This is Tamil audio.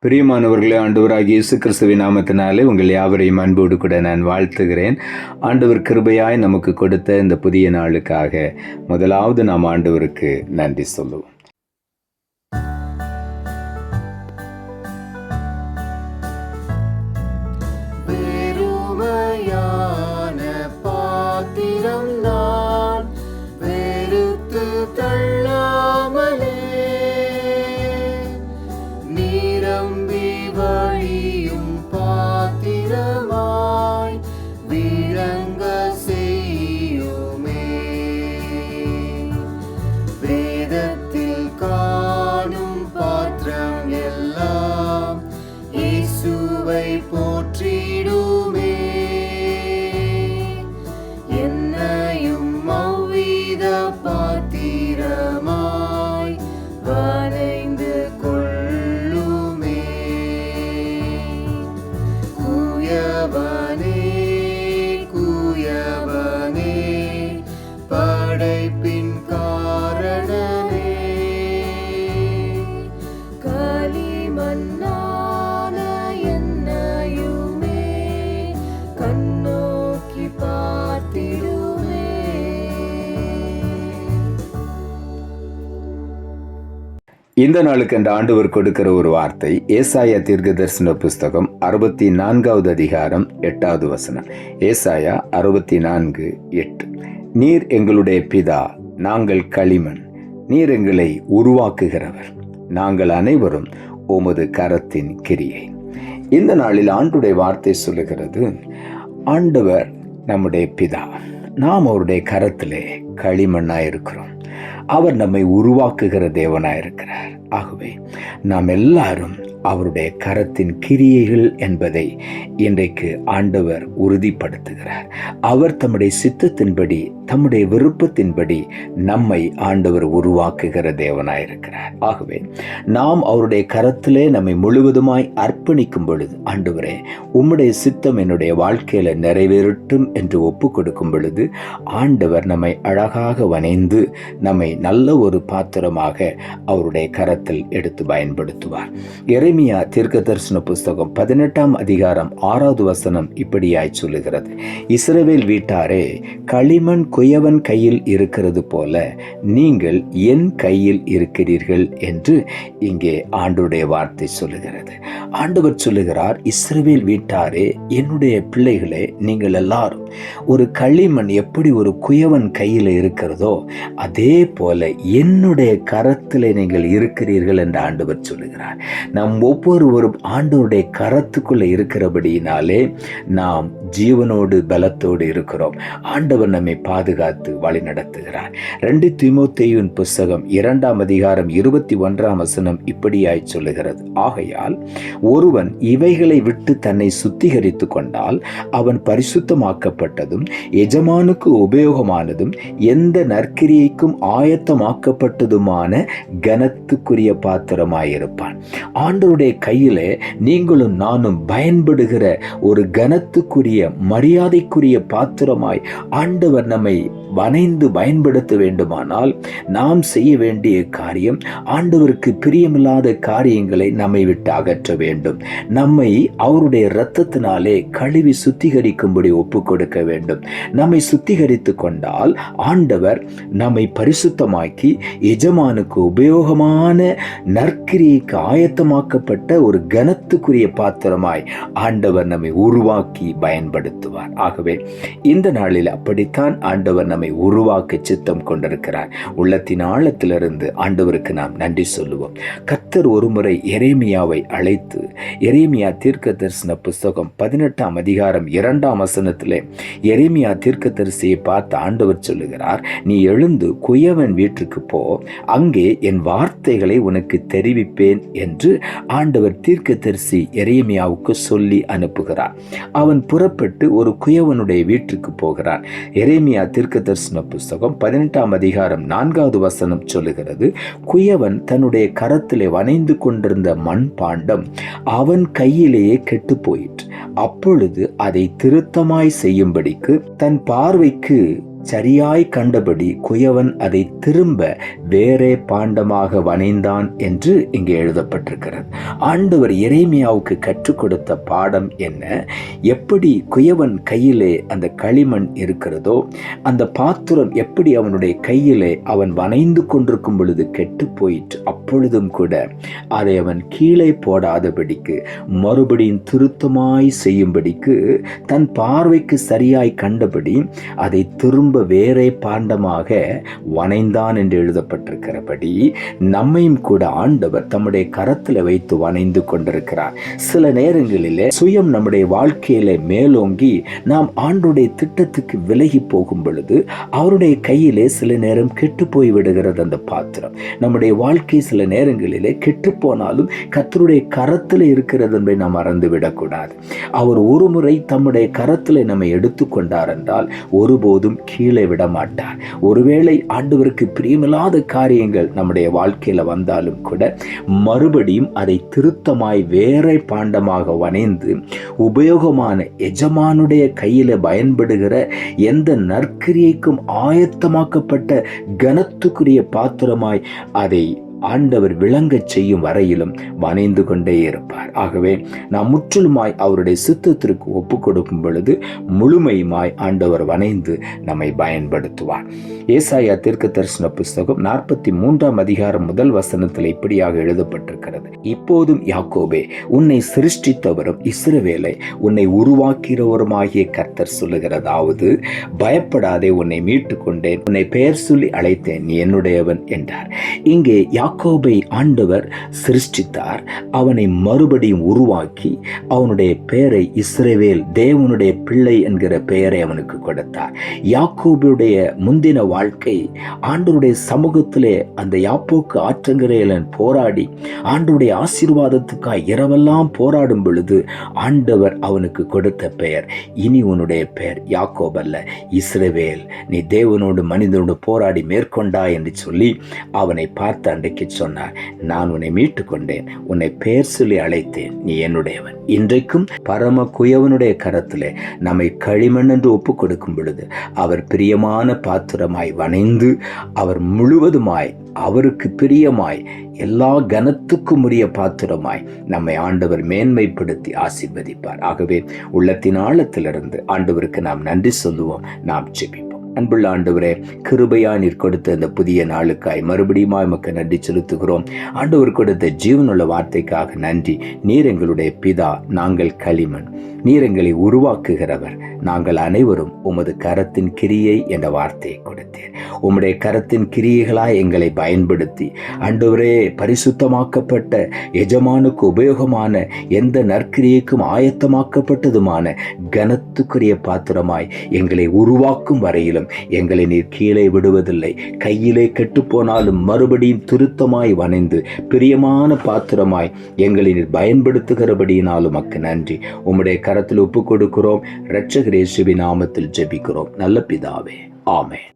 பிரியமானவர்களே, ஆண்டவராகிய இயேசு கிறிஸ்துவின் நாமத்தினாலே உங்கள் யாவரையும் அன்போடு கூட நான் வாழ்த்துகிறேன். ஆண்டவர் கிருபையாய் நமக்கு கொடுத்த இந்த புதிய நாளுக்காக முதலாவது நாம் ஆண்டவருக்கு நன்றி சொல்லுவோம். இந்த நாளுக்கு அந்த ஆண்டவர் கொடுக்கிற ஒரு வார்த்தை ஏசாயா தீர்க்கதரிசன புஸ்தகம் 64வது அதிகாரம் 8வது வசனம். ஏசாயா 64:8. நீர் எங்களுடைய பிதா, நாங்கள் களிமண், நீர் எங்களை உருவாக்குகிறவர், நாங்கள் அனைவரும் உமது கரத்தின் கிரியை. இந்த நாளில் ஆண்டுடைய வார்த்தை சொல்லுகிறது, ஆண்டவர் நம்முடைய பிதா, நாம் அவருடைய கரத்திலே களிமண்ணாயிருக்கிறோம். அவர் நம்மை உருவாக்குகிற தேவனாயிருக்கிறார். ஆகவே நாம் எல்லாரும் அவருடைய கரத்தின் கிரியைகள் என்பதை இன்றைக்கு ஆண்டவர் உறுதிப்படுத்துகிறார். அவர் தம்முடைய சித்தத்தின்படி, தம்முடைய விருப்பத்தின்படி நம்மை ஆண்டவர் உருவாக்குகிற தேவனாயிருக்கிறார். ஆகவே நாம் அவருடைய கரத்திலே நம்மை முழுவதுமாய் அர்ப்பணிக்கும் பொழுது, ஆண்டவரே உம்முடைய சித்தம் என்னுடைய வாழ்க்கையில நிறைவேறட்டும் என்று ஒப்பு கொடுக்கும் பொழுது, ஆண்டவர் நம்மை அழகாக வனைந்து நம்மை நல்ல ஒரு பாத்திரமாக அவருடைய கரத்தில் எடுத்து பயன்படுத்துவார். எரேமியா தீர்க்கதரிசன புஸ்தகம் 18ஆம் அதிகாரம் 6வது வசனம் இப்படியாய் சொல்லுகிறது, இஸ்ரவேல் வீட்டாரே, களிமண் குயவன் கையில் இருக்கிறது போல நீங்கள் என் கையில் இருக்கிறீர்கள் என்று இங்கே ஆண்டவருடைய வார்த்தை சொல்லுகிறது. ஆண்டவர் சொல்லுகிறார், இஸ்ரவேல் வீட்டாரே, என்னுடைய பிள்ளைகளே, நீங்கள் எல்லாரும் ஒரு களிமண் எப்படி ஒரு குயவன் கையில் இருக்கிறதோ அதே போல என்னுடைய கரத்திலே நீங்கள் இருக்கிறீர்கள் என்று ஆண்டவர் சொல்லுகிறார். நம் ஒவ்வொருவரும் ஆண்டவருடைய கரத்துக்குள்ள இருக்கிறபடியினாலே நாம் ஜீவனோடு பலத்தோடு இருக்கிறோம். ஆண்டவர் நம்மை பாதுகாத்து வழி நடத்துகிறார். 2 தீமோத்தேயுவின் புஸ்தகம் 2ஆம் அதிகாரம் 21ஆம் வசனம் இப்படியாய் சொல்லுகிறது, ஆகையால் ஒருவன் இவைகளை விட்டு தன்னை சுத்திகரித்து கொண்டால் அவன் பரிசுத்தமாக்கப்பட்டதும் எஜமானுக்கு உபயோகமானதும் எந்த நற்கிரியைக்கும் ஆயத்தமாக்கப்பட்டதுமான கனத்துக்குரிய பாத்திரமாயிருப்பான். ஆண்டவருடைய கையிலே நீங்களும் நானும் பயன்படுகிற ஒரு கனத்துக்குரிய மரியாதைக்குரிய பாத்திரமாய் ஆண்டவர் நம்மை வனைந்து பயன்படுத்த வேண்டுமானால் நாம் செய்ய வேண்டிய காரியம், ஆண்டவருக்கு பிரியமில்லாத காரியங்களை நம்மை விட்டு அகற்ற வேண்டும். நம்மை அவருடைய இரத்தத்தினாலே கழுவி சுத்திகரிக்கும்படி ஒப்பு கொடுக்க வேண்டும். நம்மை சுத்திகரித்து கொண்டால் ஆண்டவர் நம்மை பரிசுத்தமாக்கி எஜமானுக்கு உபயோகமான நற்கிரியைக்கு ஆயத்தமாக்கப்பட்ட ஒரு கனத்துக்குரிய பாத்திரமாய் ஆண்டவர் நம்மை உருவாக்கி பயன்படுத்துவார். ஆகவே இந்த நாளில் அப்படித்தான் ஆண்டவர் நம்மை உருவாக்க சித்தம் கொண்டிருக்கிறார். உள்ளத்தின் ஆழத்திலிருந்து ஆண்டவருக்கு நாம் நன்றி சொல்லுவோம். கர்த்தர் ஒருமுறை எரேமியாவை அழைத்து, எரேமியா தீர்க்கதரிசன புஸ்தகம் 18ஆம் அதிகாரம் 2ஆம் வசனத்திலே எரேமியா தீர்க்கதரிசியை பார்த்து ஆண்டவர் சொல்லுகிறார், நீ எழுந்து குயவன் வீட்டுக்கு போ, அங்கே என் வார்த்தைகளை உனக்கு தெரிவிப்பேன் என்று ஆண்டவர் தீர்க்கதரிசி எரேமியாவுக்கு சொல்லி அனுப்புகிறார். அவன் புறப்பட்டு ஒரு குயவனுடைய வீட்டுக்கு போகிறான். எரேமியா தீர்க்கதரிசன புஸ்தகம் 18ஆம் அதிகாரம் 4வது வசனம் சொல்லுகிறது, குயவன் தன்னுடைய கரத்திலே வனைந்து கொண்டிருந்த மண் பாண்டம் அவன் கையிலேயே கெட்டு போயிற்று. அப்பொழுது அதை திருத்தமாய் செய்யும்படிக்கு தன் பார்வைக்கு சரியாய் கண்டபடி குயவன் அதை திரும்ப வேறே பாண்டமாக வனைந்தான் என்று இங்கே எழுதப்பட்டிருக்கிறது. ஆண்டவர் எரேமியாவுக்கு கற்றுக் கொடுத்த பாடம் என்ன? எப்படி குயவன் கையிலே அந்த களிமண் இருக்கிறதோ, அந்த பாத்திரம் எப்படி அவனுடைய கையிலே அவன் வனைந்து கொண்டிருக்கும் பொழுது கெட்டு போயிற்று, அப்பொழுதும் கூட அதை அவன் கீழே போடாதபடிக்கு மறுபடியும் திருத்தமாய் செய்யும்படிக்கு தன் பார்வைக்கு சரியாய் கண்டபடி அதை திரும்ப வேறே பாண்டமாக வனைந்தான் என்று எழுதப்பட்டிருக்கிறபடி நம்மையும் கூட ஆண்டவர் தம்முடைய கரத்தில் வைத்து வனைந்து கொண்டிருக்கிறார். சில நேரங்களிலே சுயம் நம்முடைய வாழ்க்கையில மேலோங்கி நாம் ஆண்டுடைய திட்டத்துக்கு விலகி போகும் பொழுது அவருடைய கையிலே சில நேரம் கெட்டு போய் விடுகிறது அந்த பாத்திரம். நம்முடைய வாழ்க்கை சில நேரங்களிலே கெட்டு போனாலும் கர்த்தருடைய கரத்தில் இருக்கிறது என்பதை நாம் மறந்து விடக்கூடாது. அவர் ஒரு முறை தம்முடைய கரத்தில் நம்மை எடுத்துக்கொண்டார் என்றால் ஒருபோதும் கீழே விட மாட்டார். ஒருவேளை ஆண்டவருக்கு பிரியமில்லாத காரியங்கள் நம்முடைய வாழ்க்கையில வந்தாலும் கூட மறுபடியும் அதை திருத்தமாய் வேற பாண்டமாக வனைந்து உபயோகமான எஜமானுடைய கையில பயன்படுகிற எந்த நற்கிரியைக்கும் ஆயத்தமாக்கப்பட்ட கனத்துக்குரிய பாத்திரமாய் அதை ஆண்டவர் விளங்கச் செய்யும் வரையிலும் வனைந்து கொண்டே இருப்பார். ஆகவே நாம் முற்றிலுமாய் அவருடைய சித்தத்திற்கு ஒப்பு கொடுக்கும் பொழுது முழுமையுமாய் ஆண்டவர் வனைந்து நம்மை பயன்படுத்துவார். ஏசாயா தீர்க்கதரிசன புஸ்தகம் 43 அதிகாரம் 1 வசனத்தில் இப்படியாக எழுதப்பட்டிருக்கிறது. இப்போதும் யாக்கோபே, உன்னை சிருஷ்டித்தவரும் இஸ்ரவேலை உன்னை உருவாக்கிறவருமாகிய கர்த்தர் சொல்லுகிறதாவது, பயப்படாதே, உன்னை மீட்டு கொண்டேன், உன்னை பெயர் சொல்லி அழைத்தேன், நீ என்னுடையவன் என்றார். இங்கே யாக்கோபை ஆண்டவர் சிருஷ்டித்தார். அவனை மறுபடியும் உருவாக்கி அவனுடைய பெயரை இஸ்ரவேல், தேவனுடைய பிள்ளை என்கிற பெயரை அவனுக்கு கொடுத்தார். யாக்கோபுடைய முந்தின வாழ்க்கை ஆண்டவருடைய சமூகத்திலே அந்த யாப்போக்கு ஆற்றங்கரையில போராடி ஆண்டவருடைய ஆசீர்வாதத்துக்காய் இரவெல்லாம் போராடும் பொழுது ஆண்டவர் அவனுக்கு கொடுத்த பெயர், இனி உன்னுடைய பெயர் யாக்கோப் அல்ல, இஸ்ரவேல், நீ தேவனோடு மனிதனோடு போராடி மேற்கொண்டாய் என்று சொல்லி அவனை பார்த்து அன்றைக்கு சொன்னார், நான் உன்னை மீட்டு கொண்டேன், உன்னை பெயர் சொல்லி அழைத்தேன், நீ என்னுடையவன். இன்றைக்கும் பரம குயவனுடைய கரத்திலே நம்மை களிமண் என்று ஒப்புக் கொடுக்கும் பொழுது அவர் பிரியமான பாத்திரமாய் வனைந்து அவர் முழுவதுமாய் அவருக்கு பிரியமாய் எல்லா கனத்துக்கும் உரிய பாத்திரமாய் நம்மை ஆண்டவர் மேன்மைப்படுத்தி ஆசீர்வதிப்பார். ஆகவே உள்ளத்தின் ஆழத்திலிருந்து ஆண்டவருக்கு நாம் நன்றி சொல்லுவோம். நாம் ஜெபிப்போம். அன்புள்ள ஆண்டவரே, கிருபையா நீர் கொடுத்த இந்த புதிய நாளுக்காய் மறுபடியும் உமக்கு நன்றி செலுத்துகிறோம். ஆண்டவர் கொடுத்த ஜீவனுள்ள வார்த்தைக்காக நன்றி. நீர் எங்களுடைய பிதா, நாங்கள் களிமண், நீர் எங்களை உருவாக்குகிறவர், நாங்கள் அனைவரும் உமது கரத்தின் கிரியை என்ற வார்த்தையை கொடுத்தீர். உம்முடைய கரத்தின் கிரியைகளாய் எங்களை பயன்படுத்தி ஆண்டவரே, பரிசுத்தமாக்கப்பட்ட எஜமானுக்கு உபயோகமான எந்த நற்கிரியைக்கும் ஆயத்தமாக்கப்பட்டதுமான கனத்துக்குரிய பாத்திரமாய் எங்களை உருவாக்கும் வரையிலும் எங்களை நீர் கீழே விடுவதில்லை. கையிலே கெட்டுப்போனாலும் மறுபடியும் திருத்தமாய் வனைந்து பிரியமான பாத்திரமாய் எங்களை நீர் பயன்படுத்துகிறபடியினாலும் உமக்கு நன்றி. உம்முடைய கரத்தில் ஒப்புக் கொடுக்கிறோம். இரட்சகர் இயேசுவின் நாமத்தில் ஜெபிக்கிறோம் நல்ல பிதாவே, ஆமென்.